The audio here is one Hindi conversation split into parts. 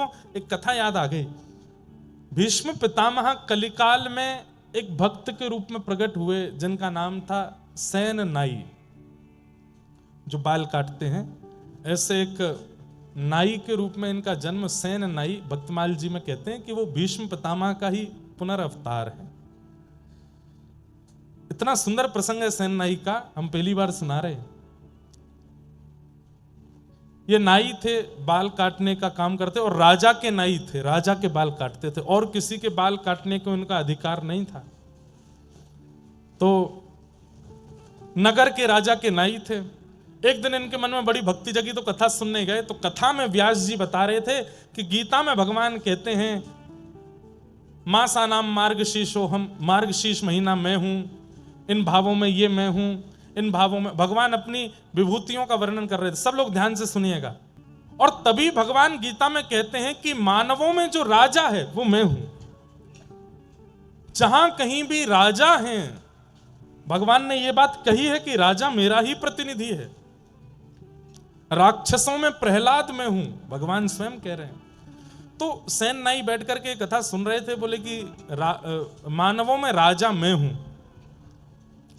देखो एक कथा याद आ गई। भीष्म पितामह कलिकाल में एक भक्त के रूप में प्रकट हुए जिनका नाम था सेन नाई, जो बाल काटते हैं। ऐसे एक नाई के रूप में इनका जन्म सेन नाई भक्तमाल जी में कहते हैं कि वो भीष्म पितामह का ही पुनर्अवतार है। इतना सुंदर प्रसंग है सेन नाई का, हम पहली बार सुना रहे हैं। ये नाई थे, बाल काटने का काम करते और राजा के नाई थे, राजा के बाल काटते थे और किसी के बाल काटने को इनका अधिकार नहीं था। तो नगर के राजा के नाई थे। एक दिन इनके मन में बड़ी भक्ति जगी तो कथा सुनने गए। तो कथा में व्यास जी बता रहे थे कि गीता में भगवान कहते हैं मासा नाम मार्गशीर्षो, हम मार्गशीर्ष महीना मैं हूं, इन भावों में ये मैं हूं, इन भावों में भगवान अपनी विभूतियों का वर्णन कर रहे थे। सब लोग ध्यान से सुनिएगा। और तभी भगवान गीता में कहते हैं कि मानवों में जो राजा है वो मैं हूं। जहां कहीं भी राजा हैं, भगवान ने यह बात कही है कि राजा मेरा ही प्रतिनिधि है। राक्षसों में प्रहलाद मैं हूं, भगवान स्वयं कह रहे हैं। तो सेन नाई बैठ करके कथा सुन रहे थे, बोले कि मानवों में राजा मैं हूं,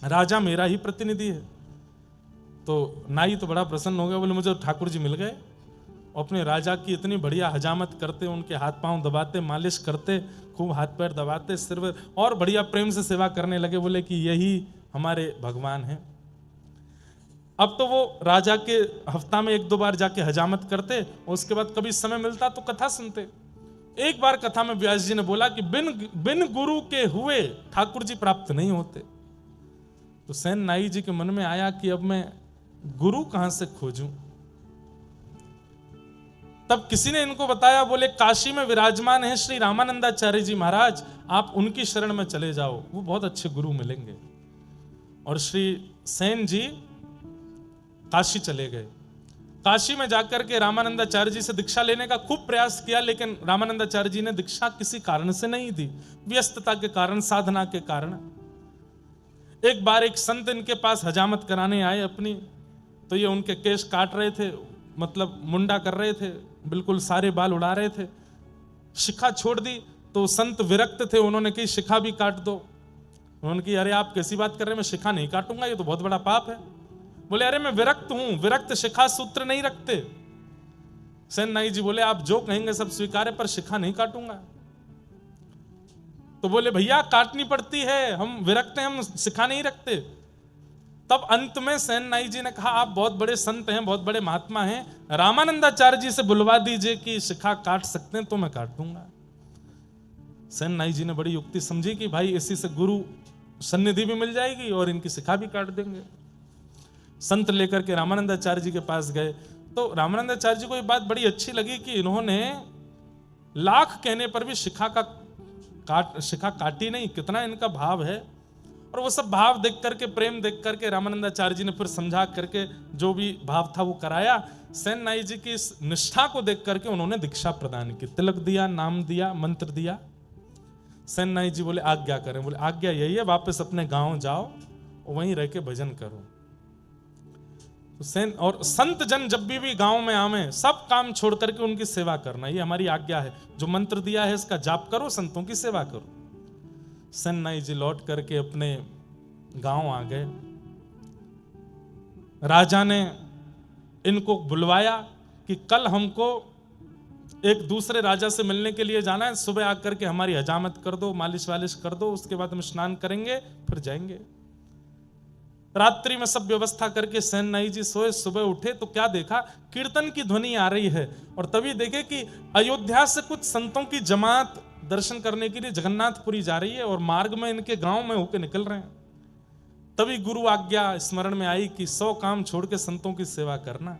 राजा मेरा ही प्रतिनिधि है। तो नाई तो बड़ा प्रसन्न हो गया, बोले मुझे ठाकुर जी मिल गए। अपने राजा की इतनी बढ़िया हजामत करते, उनके हाथ पांव दबाते, मालिश करते, खूब हाथ पैर दबाते, सिर और बढ़िया प्रेम से सेवा करने लगे। बोले कि यही हमारे भगवान हैं। अब तो वो राजा के हफ्ता में 1-2 बार जाके हजामत करते, उसके बाद कभी समय मिलता तो कथा सुनते। एक बार कथा में व्यास जी ने बोला कि बिन गुरु के हुए ठाकुर जी प्राप्त नहीं होते। तो सेन नाई जी के मन में आया कि अब मैं गुरु कहां से खोजूं। तब किसी ने इनको बताया, बोले काशी में विराजमान है श्री रामानंदाचार्य जी महाराज, आप उनकी शरण में चले जाओ, वो बहुत अच्छे गुरु मिलेंगे। और श्री सेन जी काशी चले गए। काशी में जाकर के रामानंदाचार्य जी से दीक्षा लेने का खूब प्रयास किया, लेकिन रामानंदाचार्य जी ने दीक्षा किसी कारण से नहीं दी, व्यस्तता के कारण, साधना के कारण। एक बार एक संत इनके पास हजामत कराने आए अपनी, तो ये उनके केश काट रहे थे, मतलब मुंडा कर रहे थे, बिल्कुल सारे बाल उड़ा रहे थे। शिखा छोड़ दी तो संत विरक्त थे, उन्होंने कही शिखा भी काट दो। उन्होंने कही अरे आप कैसी बात कर रहे हैं, मैं शिखा नहीं काटूंगा, ये तो बहुत बड़ा पाप है। बोले अरे मैं विरक्त हूं, विरक्त शिखा सूत्र नहीं रखते। सेन नाई जी बोले आप जो कहेंगे सब स्वीकार है, पर शिखा नहीं काटूंगा। तो बोले भैया काटनी पड़ती है, हम विरक्त हैं, हम शिखा नहीं रखते। तब अंत में सेन नाई जी ने कहा आप बहुत बड़े संत हैं, बहुत बड़े महात्मा हैं, रामानंदाचार्य जी से बुलवा दीजिए कि शिखा काट सकते हैं तो मैं काट दूंगा। सेन नाई जी ने बड़ी युक्ति समझी कि भाई इसी से गुरु सन्निधि भी मिल जाएगी और इनकी शिखा भी काट देंगे। संत लेकर के रामानंदाचार्य जी के पास गए। तो रामानंदाचार्य जी को ये बात बड़ी अच्छी लगी कि इन्होंने लाख कहने पर भी शिखा काटी नहीं, कितना इनका भाव है। और वो सब भाव देख करके, प्रेम देख करके रामानंदाचार्य जी ने फिर समझा करके जो भी भाव था वो कराया। सेन नाई जी की इस निष्ठा को देख करके उन्होंने दीक्षा प्रदान की, तिलक दिया, नाम दिया, मंत्र दिया। सेन नाई जी बोले आज्ञा करें। बोले आज्ञा यही है, वापस अपने गांव जाओ और वहीं रह के भजन करो। तो सेन और संत जन जब भी गांव में आवे, सब काम छोड़ करके उनकी सेवा करना, ये हमारी आज्ञा है। जो मंत्र दिया है इसका जाप करो, संतों की सेवा करो। सेन नाई जी लौट करके अपने गांव आ गए। राजा ने इनको बुलवाया कि कल हमको एक दूसरे राजा से मिलने के लिए जाना है, सुबह आकर के हमारी हजामत कर दो, मालिश वालिश कर दो, उसके बाद हम स्नान करेंगे फिर जाएंगे। रात्रि में सब व्यवस्था करके सेन नाई जी सोए। सुबह उठे तो क्या देखा, कीर्तन की ध्वनि आ रही है। और तभी देखे कि अयोध्या से कुछ संतों की जमात दर्शन करने के लिए जगन्नाथपुरी जा रही है और मार्ग में इनके गांव में होकर निकल रहे हैं। तभी गुरु आज्ञा स्मरण में आई कि 100 काम छोड़ के संतों की सेवा करना।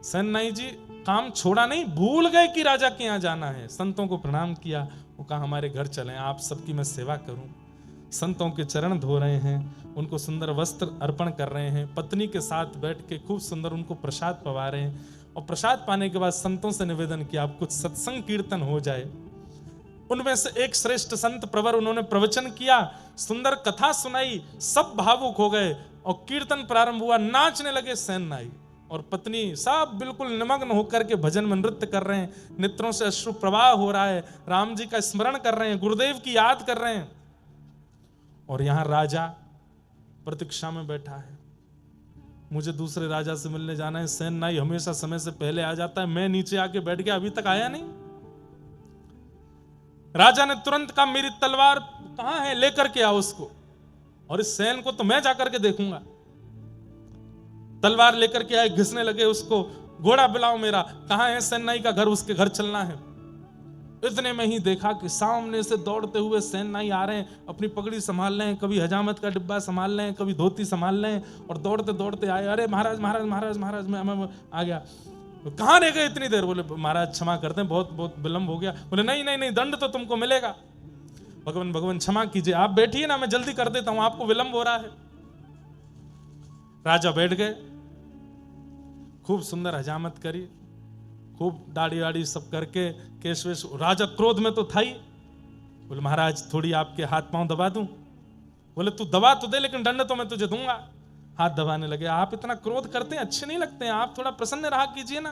सेन नाई जी काम छोड़ा नहीं, भूल गए कि राजा के यहां जाना है। संतों को प्रणाम किया, वो कहा हमारे घर चलें, आप सबकी मैं सेवा करूं। संतों के चरण धो रहे हैं, उनको सुंदर वस्त्र अर्पण कर रहे हैं, पत्नी के साथ बैठ के खूब सुंदर उनको प्रसाद पवा रहे हैं। और प्रसाद पाने के बाद संतों से निवेदन किया आप कुछ सत्संग कीर्तन हो जाए। उनमें से एक श्रेष्ठ संत प्रवर, उन्होंने प्रवचन किया, सुंदर कथा सुनाई, सब भावुक हो गए और कीर्तन प्रारंभ हुआ। नाचने लगे सेन नाई, और पत्नी सब बिल्कुल निमग्न होकर के भजन में नृत्य कर रहे हैं, नेत्रों से अश्रु प्रवाह हो रहा है, राम जी का स्मरण कर रहे हैं, गुरुदेव की याद कर रहे हैं। और यहां राजा प्रतीक्षा में बैठा है, मुझे दूसरे राजा से मिलने जाना है, सेन नाई हमेशा समय से पहले आ जाता है, मैं नीचे आके बैठ गया, अभी तक आया नहीं। राजा ने तुरंत कहा मेरी तलवार कहां है, लेकर के आओ उसको, और इस सेन को तो मैं जाकर के देखूंगा। तलवार लेकर के आए, घिसने लगे उसको, घोड़ा बुलाओ मेरा, कहां है सेन नाई का घर, उसके घर चलना है। इतने में ही देखा कि सामने से दौड़ते हुए सेन नाई आ रहे हैं, अपनी पगड़ी संभाल रहे हैं, कभी हजामत का डिब्बा संभाल रहे हैं, कभी धोती संभाल रहे हैं, और दौड़ते दौड़ते आए, अरे महाराज महाराज महाराज महाराज मैं आ गया। तो कहाँ रह गए इतनी देर? बोले महाराज क्षमा करते हैं, बहुत बहुत विलंब हो गया। बोले नहीं नहीं नहीं, दंड तो तुमको मिलेगा। भगवान भगवान क्षमा कीजिए, आप बैठिए ना, मैं जल्दी कर देता हूं, आपको विलंब हो रहा है। राजा बैठ गए, खूब सुंदर हजामत करी, खूब दाढ़ी वाड़ी सब करके, केश वेश। राजा क्रोध में तो था ही, बोले महाराज थोड़ी आपके हाथ पांव दबा दूं? बोले तू दबा तो दे, लेकिन दंड तो मैं तुझे दूंगा। हाथ दबाने लगे। आप इतना क्रोध करते हैं, अच्छे नहीं लगते हैं, आप थोड़ा प्रसन्न रहा कीजिए ना।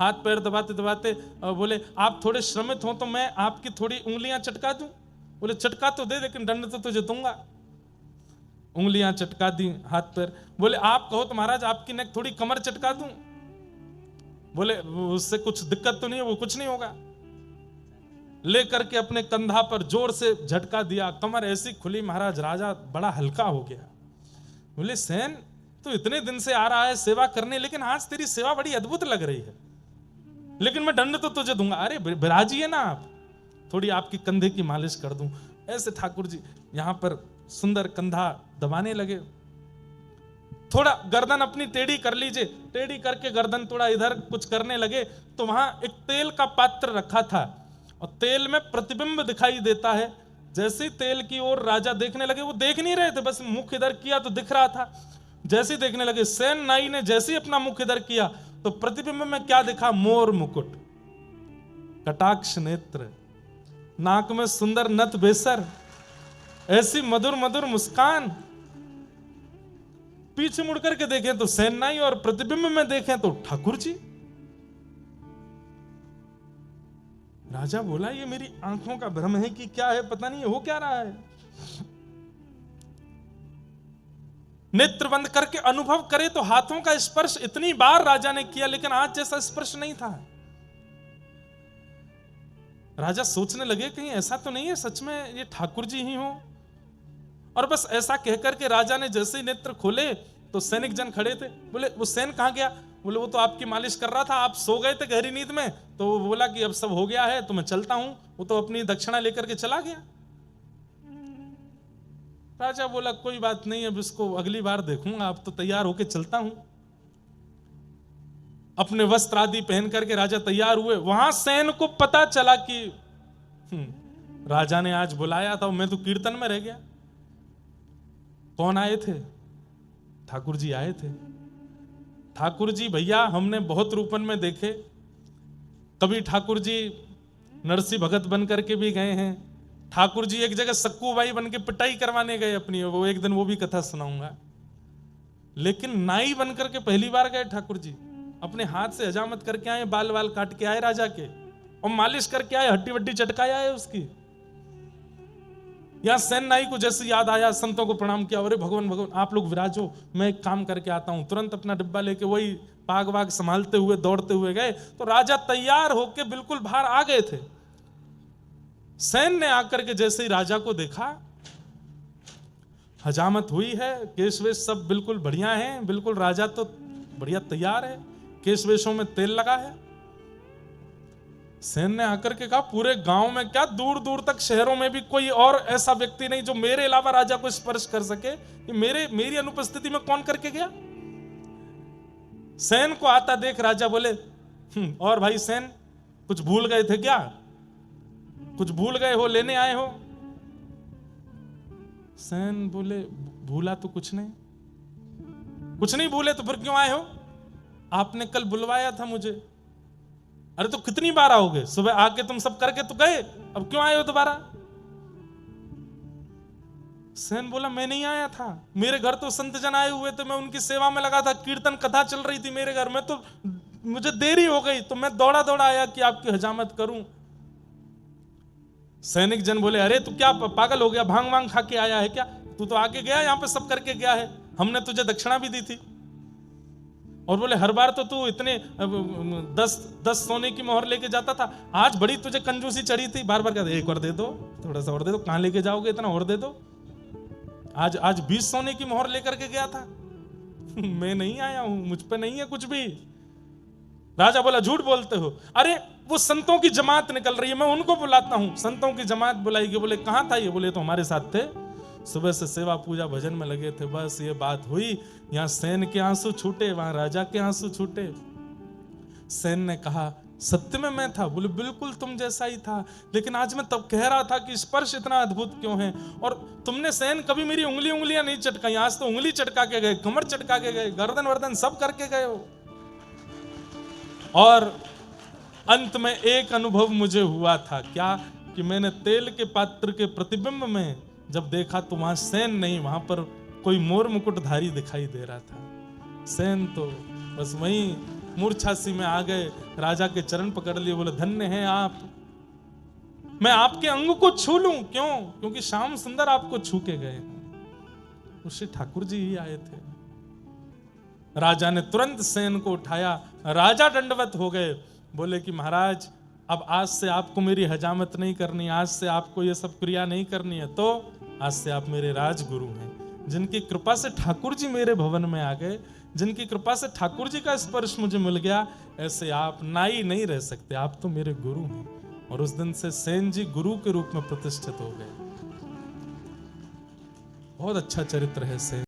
हाथ पैर दबाते दबाते बोले आप थोड़े श्रमित हो तो मैं आपकी थोड़ी उंगलियां चटका दूं? बोले चटका तो दे, लेकिन दंड तो तुझे दूंगा। उंगलियां चटका दी, हाथ पैर। बोले आप कहो तो महाराज आपकी नेक थोड़ी कमर चटका दूं? बोले उससे कुछ दिक्कत तो नहीं है, वो कुछ नहीं होगा। लेकर के अपने कंधा पर जोर से झटका दिया, कमर ऐसी खुली महाराज, राजा बड़ा हल्का हो गया। बोले सेन तो इतने दिन से आ रहा है सेवा करने, लेकिन आज तेरी सेवा बड़ी अद्भुत लग रही है, लेकिन मैं दंड तो तुझे दूंगा। अरे विराजिए ना आप, थोड़ी आपकी कंधे की मालिश कर दूं। ऐसे ठाकुर जी यहां पर सुंदर कंधा दबाने लगे। थोड़ा गर्दन अपनी टेढ़ी कर लीजिए, टेढ़ी करके गर्दन थोड़ा इधर कुछ करने लगे, तो वहां एक तेल का पात्र रखा था, और तेल में प्रतिबिंब दिखाई देता है। जैसे ही तेल की ओर राजा देखने लगे, वो देख नहीं रहे थे, बस मुख इधर किया तो दिख रहा था। जैसे ही देखने लगे, सेन नाई ने जैसे ही अपना मुख इधर किया, तो प्रतिबिंब में क्या दिखा? मोर मुकुट, कटाक्ष नेत्र, नाक में सुंदर नथ बेसर, ऐसी मधुर मधुर मुस्कान। पीछे मुड़ करके देखें तो सेन नाई, और प्रतिबिंब में देखें तो ठाकुर जी। राजा बोला ये मेरी आंखों का भ्रम है कि क्या है, पता नहीं हो क्या रहा है। नेत्र बंद करके अनुभव करे तो हाथों का स्पर्श इतनी बार राजा ने किया, लेकिन आज जैसा स्पर्श नहीं था। राजा सोचने लगे कहीं ऐसा तो नहीं है सच में ये ठाकुर जी ही हो। और बस ऐसा कहकर के राजा ने जैसे ही नेत्र खोले तो सैनिक जन खड़े थे। बोले वो सेन कहां गया? बोले वो तो आपकी मालिश कर रहा था, आप सो गए थे गहरी नींद में, तो वो बोला कि अब सब हो गया है तो मैं चलता हूं। वो तो अपनी दक्षिणा लेकर के चला गया। राजा बोला कोई बात नहीं, अब इसको अगली बार देखूंगा, अब तो तैयार होके चलता हूं। अपने वस्त्र आदि पहन करके राजा तैयार हुए। वहां सेन को पता चला कि राजा ने आज बुलाया था, मैं तो कीर्तन में रह गया। कौन आए थे? ठाकुर जी आए थे। ठाकुर जी भैया हमने बहुत रूपन में देखे, कभी ठाकुर जी नरसिंह भगत बन करके भी गए हैं, ठाकुर जी एक जगह सक्कू बाई बन के पिटाई करवाने गए अपनी, वो एक दिन वो भी कथा सुनाऊंगा। लेकिन नाई बन करके पहली बार गए ठाकुर जी, अपने हाथ से हजामत करके आए, बाल बाल काट के आए राजा के, और मालिश करके आए, हड्डी वड्डी चटकाया है उसकी। यहां सेन नाई को जैसे याद आया, संतों को प्रणाम किया, अरे भगवान भगवान आप लोग विराजो, मैं एक काम करके आता हूं। तुरंत अपना डिब्बा लेके वही पाग वाग संभालते हुए दौड़ते हुए गए, तो राजा तैयार होके बिल्कुल बाहर आ गए थे। सेन ने आकर के जैसे ही राजा को देखा, हजामत हुई है, केश वेश सब बिल्कुल बढ़िया है, बिल्कुल राजा तो बढ़िया तैयार है, केश वेशों में तेल लगा है। सेन ने आकर के कहा पूरे गांव में क्या, दूर दूर तक शहरों में भी कोई और ऐसा व्यक्ति नहीं जो मेरे अलावा राजा को स्पर्श कर सके। मेरी अनुपस्थिति में कौन करके गया? सेन को आता देख राजा बोले और भाई सेन कुछ भूल गए थे क्या? कुछ भूल गए हो, लेने आए हो? सेन बोले भूला तो कुछ नहीं। कुछ नहीं भूले तो फिर क्यों आए हो? आपने कल बुलवाया था मुझे। अरे तो कितनी बार आओगे? सुबह आके तुम सब करके तो गए, अब क्यों आए हो दोबारा? सेन बोला मैं नहीं आया था, मेरे घर तो संत जन आए हुए थे, मैं उनकी सेवा में लगा था, कीर्तन कथा चल रही थी मेरे घर में, तो मुझे देरी हो गई तो मैं दौड़ा दौड़ा आया कि आपकी हजामत करूं। सैनिक जन बोले अरे तू क्या पागल हो गया, भांग वांग खा के आया है क्या, तू तो आके गया यहाँ पे सब करके गया है, हमने तुझे दक्षिणा भी दी थी। और बोले हर बार तो तू इतने 10 सोने की मोहर लेके जाता था, आज बड़ी तुझे कंजूसी चढ़ी थी, बार बार कहते एक और दे दो, थोड़ा सा और दे दो, कहां लेके जाओगे इतना, और दे दो। आज 20 सोने की मोहर लेकर के गया था। मैं नहीं आया हूं, मुझ पे नहीं है कुछ भी। राजा बोला झूठ बोलते हो। अरे वो संतों की जमात निकल रही है, मैं उनको बुलाता हूं। संतों की जमात बुलाई गई। बोले कहां था ये? बोले तो हमारे साथ थे, सुबह से सेवा पूजा भजन में लगे थे, बस ये बात हुई, यहां सेन के आंसू छूटे, वहां राजा के आंसू छूटे। सेन ने कहा सत्य में मैं था? बोले बिल्कुल तुम जैसा ही था, लेकिन आज मैं तब कह रहा था कि स्पर्श इतना अद्भुत क्यों है, और तुमने सेन कभी मेरी उंगलियां नहीं चटकाई, आज तो उंगली चटका के गए, कमर चटका के गए, गर्दन वर्दन सब करके गए हो। और अंत में एक अनुभव मुझे हुआ था, क्या? कि मैंने तेल के पात्र के प्रतिबिंब में जब देखा तो वहां सेन नहीं, वहां पर कोई मोर मुकुटधारी दिखाई दे रहा था। सेन तो बस वहीं मूर्छासी में आ गए, राजा के चरण पकड़ लिए, बोले धन्य हैं आप, मैं आपके अंग को छू लूं? क्यों? क्योंकि श्याम सुंदर आपको छू के गए। श्री ठाकुर जी ही आए थे। राजा ने तुरंत सेन को उठाया, राजा दंडवत हो गए, बोले कि महाराज अब आज से आपको मेरी हजामत नहीं करनी, आज से आपको ये सब क्रिया नहीं करनी है, तो आज से आप मेरे राजगुरु हैं। जिनकी कृपा से ठाकुर जी मेरे भवन में आ गए, जिनकी कृपा से ठाकुर जी का स्पर्श मुझे मिल गया, ऐसे आप नाई नहीं रह सकते, आप तो मेरे गुरु हैं। और उस दिन से सेन जी गुरु के रूप में प्रतिष्ठित हो गए। बहुत अच्छा चरित्र है सेन।